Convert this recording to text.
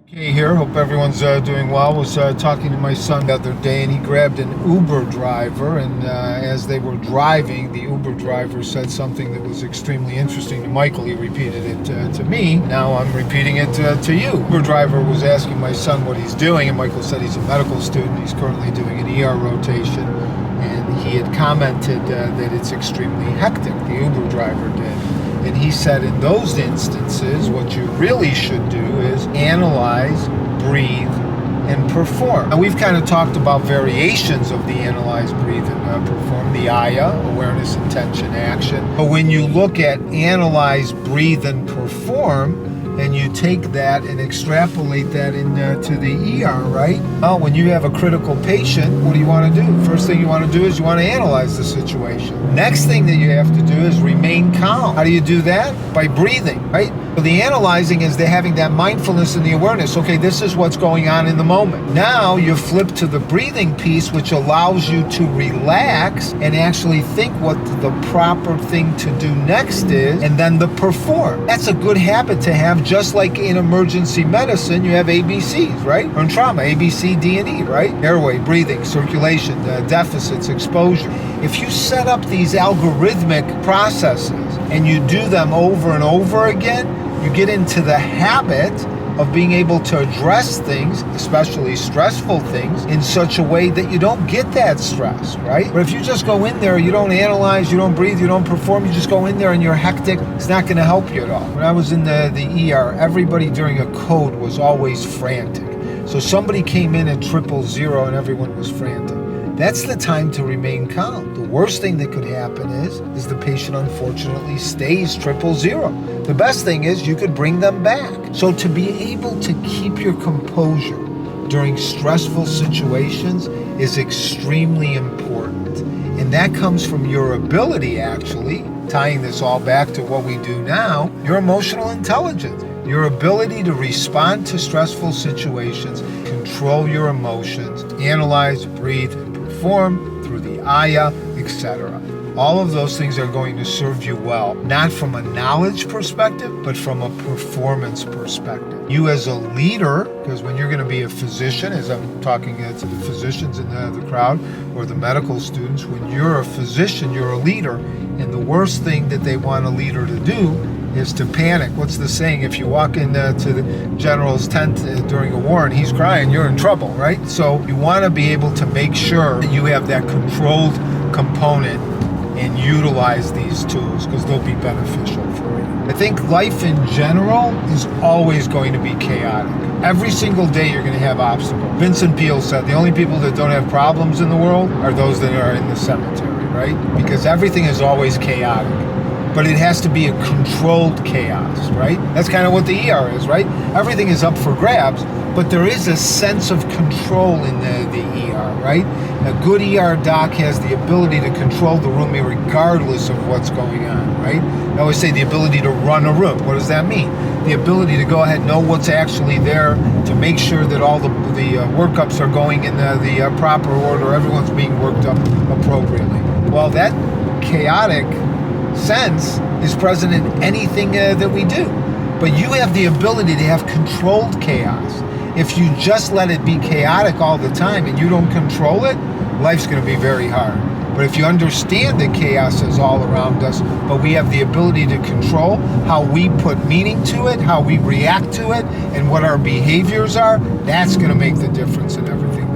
Okay, here. Hope everyone's doing well. Was talking to my son the other day, and he grabbed an Uber driver. And as they were driving, the Uber driver said something that was extremely interesting to Michael. He repeated it to me. Now I'm repeating it to you. Uber driver was asking my son what he's doing, and Michael said he's a medical student. He's currently doing an ER rotation, and he had commented that it's extremely hectic. The Uber driver did. And he said in those instances, what you really should do is analyze, breathe, and perform. Now, we've kind of talked about variations of the analyze, breathe, and perform, the AYA, awareness, intention, action. But when you look at analyze, breathe, and perform, and you take that and extrapolate that into the ER, right? Well, when you have a critical patient, what do you want to do? First thing you want to do is you want to analyze the situation. Next thing that you have to do is remain calm. How do you do that? By breathing, right? So the analyzing is the having that mindfulness and the awareness. Okay, this is what's going on in the moment. Now you flip to the breathing piece, which allows you to relax and actually think what the proper thing to do next is, and then the perform. That's a good habit to have, just like in emergency medicine, you have ABCs, right? Or in trauma, A, B, C, D, and E, right? Airway, breathing, circulation, deficits, exposure. If you set up these algorithmic processes and you do them over and over again, you get into the habit of being able to address things, especially stressful things, in such a way that you don't get that stress, right? But if you just go in there, you don't analyze, you don't breathe, you don't perform, you just go in there and you're hectic, it's not going to help you at all. When I was in the ER, everybody during a code was always frantic. So somebody came in at 000 and everyone was frantic. That's the time to remain calm. The worst thing that could happen is the patient unfortunately stays 000. The best thing is you could bring them back. So to be able to keep your composure during stressful situations is extremely important. And that comes from your ability, actually, tying this all back to what we do now, your emotional intelligence. Your ability to respond to stressful situations, control your emotions, analyze, breathe, and perform through the AYA, etc. All of those things are going to serve you well, not from a knowledge perspective, but from a performance perspective. You as a leader, because when you're going to be a physician, as I'm talking to the physicians in the crowd, or the medical students, when you're a physician, you're a leader, and the worst thing that they want a leader to do is to panic. What's the saying? If you walk into the general's tent during a war and he's crying, you're in trouble, right? So you want to be able to make sure that you have that controlled component and utilize these tools, because they'll be beneficial for you. I think life in general is always going to be chaotic. Every single day you're going to have obstacles. Vincent Peale said the only people that don't have problems in the world are those that are in the cemetery, right? Because everything is always chaotic. But it has to be a controlled chaos, right? That's kind of what the ER is, right? Everything is up for grabs, but there is a sense of control in the ER, right? A good ER doc has the ability to control the room regardless of what's going on, right? I always say the ability to run a room. What does that mean? The ability to go ahead and know what's actually there, to make sure that all the workups are going in the proper order, everyone's being worked up appropriately. Well, that chaotic sense is present in anything that we do. But you have the ability to have controlled chaos. If you just let it be chaotic all the time and you don't control it, life's going to be very hard. But if you understand that chaos is all around us, but we have the ability to control how we put meaning to it, how we react to it, and what our behaviors are, that's going to make the difference in everything